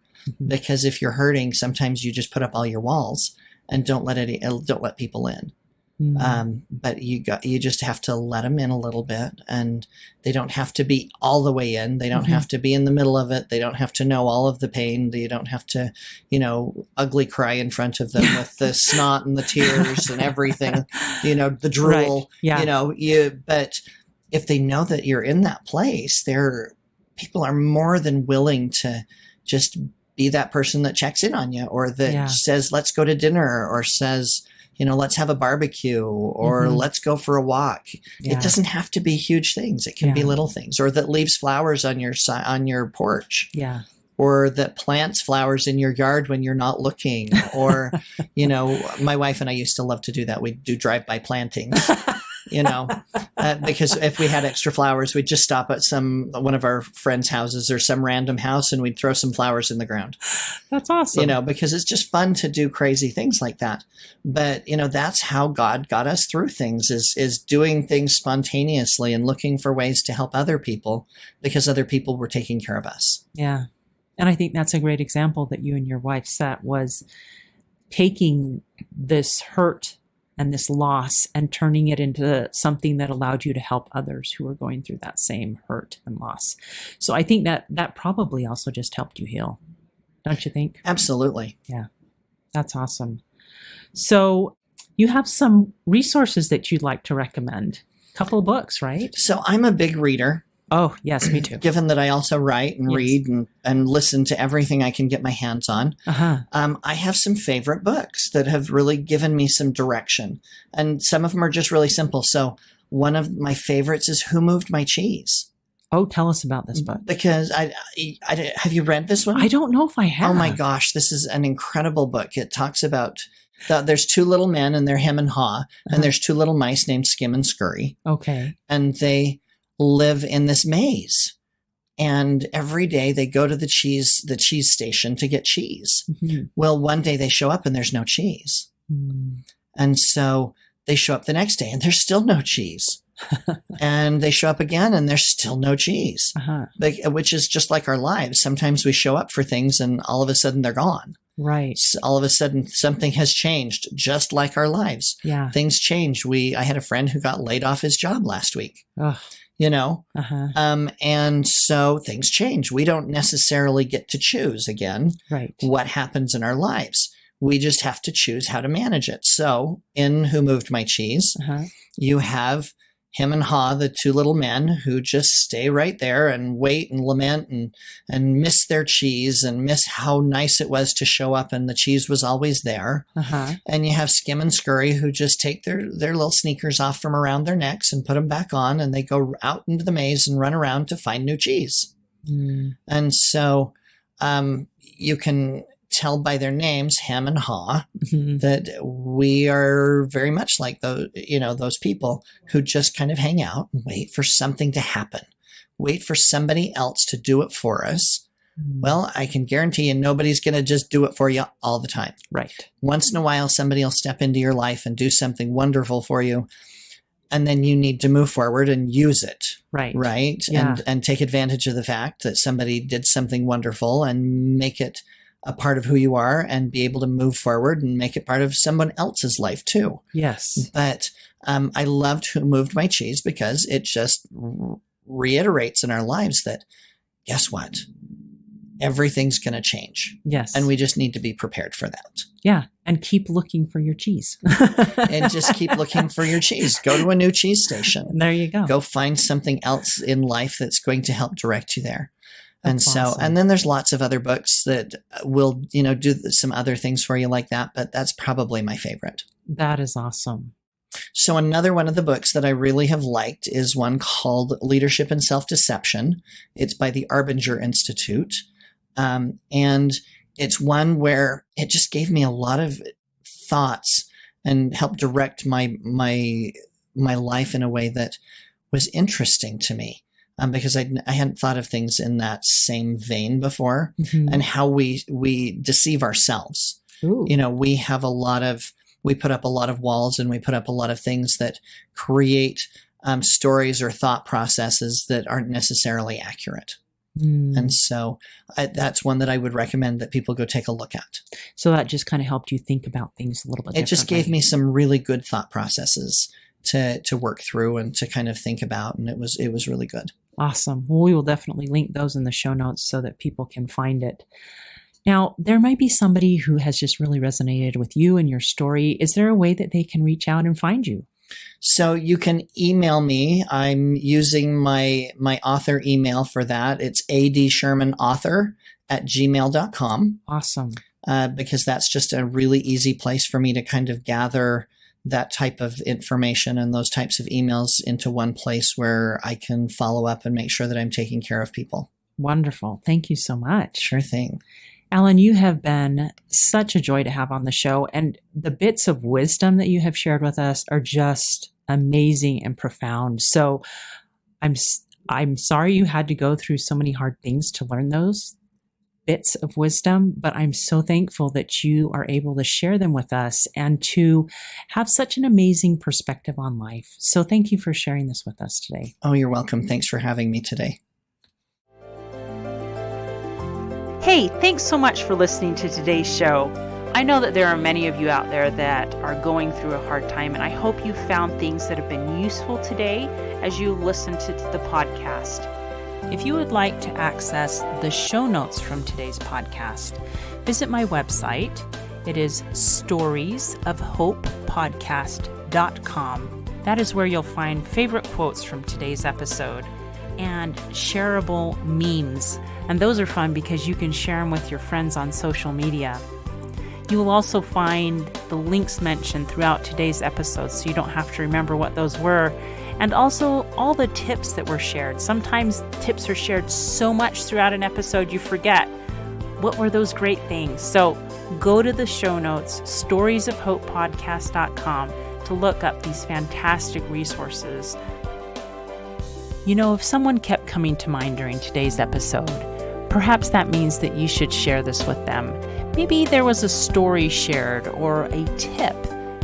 Because if you're hurting, sometimes you just put up all your walls and don't let people in. But you just have to let them in a little bit, and they don't have to be all the way in. They don't have to be in the middle of it. They don't have to know all of the pain. You don't have to, ugly cry in front of them with the snot and the tears and everything, the drool, right. Yeah. But if they know that you're in that place, people are more than willing to just be that person that checks in on you, or that says, let's go to dinner, or says, let's have a barbecue, or let's go for a walk. Yeah. It doesn't have to be huge things. It can be little things, or that leaves flowers on your porch. Yeah. Or that plants flowers in your yard when you're not looking. Or, my wife and I used to love to do that. We'd do drive-by plantings. Because if we had extra flowers, we'd just stop at one of our friends' houses or some random house, and we'd throw some flowers in the ground. That's awesome. Because it's just fun to do crazy things like that. But, that's how God got us through things, is doing things spontaneously and looking for ways to help other people because other people were taking care of us. Yeah. And I think that's a great example that you and your wife set, was taking this hurt and this loss and turning it into something that allowed you to help others who are going through that same hurt and loss. So I think that probably also just helped you heal. Don't you think? Absolutely. Yeah. That's awesome. So you have some resources that you'd like to recommend. A couple of books, right? So I'm a big reader. Oh, yes, me too. Given that I also write and read and listen to everything I can get my hands on, I have some favorite books that have really given me some direction. And some of them are just really simple. So one of my favorites is Who Moved My Cheese? Oh, tell us about this book. Because have you read this one? I don't know if I have. Oh my gosh, this is an incredible book. It talks about there's two little men, and they're Hem and Haw, and there's two little mice named Skim and Scurry. Okay. And they live in this maze, and every day they go to the cheese station to get cheese. Well, one day they show up and there's no cheese. And so they show up the next day and there's still no cheese. And they show up again and there's still no cheese, which is just like our lives. Sometimes we show up for things and all of a sudden they're gone. Right. So all of a sudden something has changed, just like our lives. Yeah. Things change. I had a friend who got laid off his job last week. Ugh. And so things change. We don't necessarily get to choose again what happens in our lives. We just have to choose how to manage it. So in Who Moved My Cheese, you have Hem and Haw, the two little men who just stay right there and wait and lament and miss their cheese and miss how nice it was to show up and the cheese was always there. And you have Skim and Scurry who just take their little sneakers off from around their necks and put them back on, and they go out into the maze and run around to find new cheese. And so you can tell by their names, Hem and Haw, that we are very much like those people who just kind of hang out and wait for something to happen, wait for somebody else to do it for us. Well, I can guarantee you nobody's going to just do it for you all the time. Right. Once in a while, somebody will step into your life and do something wonderful for you. And then you need to move forward and use it. Right. Yeah. And take advantage of the fact that somebody did something wonderful and make it a part of who you are, and be able to move forward and make it part of someone else's life too. Yes. But I loved Who Moved My Cheese because it just reiterates in our lives that, guess what? Everything's going to change. Yes. And we just need to be prepared for that. Yeah. And keep looking for your cheese. And just keep looking for your cheese. Go to a new cheese station. There you go. Go find something else in life that's going to help direct you there. That's awesome. And then there's lots of other books that will, do some other things for you like that, but that's probably my favorite. That is awesome. So another one of the books that I really have liked is one called Leadership and Self-Deception. It's by the Arbinger Institute. And it's one where it just gave me a lot of thoughts and helped direct my life in a way that was interesting to me. Because I hadn't thought of things in that same vein before, and how we deceive ourselves. Ooh. You know, we put up a lot of walls, and we put up a lot of things that create stories or thought processes that aren't necessarily accurate. And so that's one that I would recommend that people go take a look at. So that just kind of helped you think about things a little bit differently. It just gave me some really good thought processes to work through and to kind of think about. And it was really good. Awesome. Well, we will definitely link those in the show notes so that people can find it. Now, there might be somebody who has just really resonated with you and your story. Is there a way that they can reach out and find you? So you can email me. I'm using my author email for that. It's adshermanauthor@gmail.com. Awesome. Because that's just a really easy place for me to kind of gather that type of information and those types of emails into one place where I can follow up and make sure that I'm taking care of people. Wonderful. Thank you so much. Sure thing. Alan, you have been such a joy to have on the show, and the bits of wisdom that you have shared with us are just amazing and profound. So I'm sorry you had to go through so many hard things to learn those bits of wisdom, but I'm so thankful that you are able to share them with us and to have such an amazing perspective on life. So thank you for sharing this with us today. Oh, you're welcome. Thanks for having me today. Hey, thanks so much for listening to today's show. I know that there are many of you out there that are going through a hard time, and I hope you found things that have been useful today as you listen to the podcast. If you would like to access the show notes from today's podcast, visit my website. It is storiesofhopepodcast.com. That is where you'll find favorite quotes from today's episode and shareable memes. And those are fun because you can share them with your friends on social media. You will also find the links mentioned throughout today's episode, so you don't have to remember what those were. And also all the tips that were shared. Sometimes tips are shared so much throughout an episode you forget. What were those great things? So go to the show notes, storiesofhopepodcast.com, to look up these fantastic resources. You know, if someone kept coming to mind during today's episode, perhaps that means that you should share this with them. Maybe there was a story shared or a tip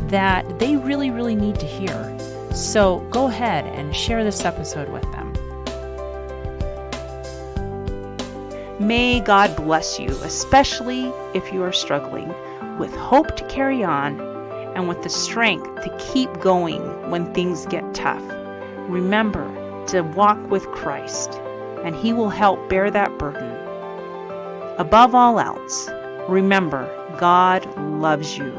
that they really, really need to hear. So go ahead and share this episode with them. May God bless you, especially if you are struggling, with hope to carry on and with the strength to keep going when things get tough. Remember to walk with Christ, and He will help bear that burden. Above all else, remember, God loves you.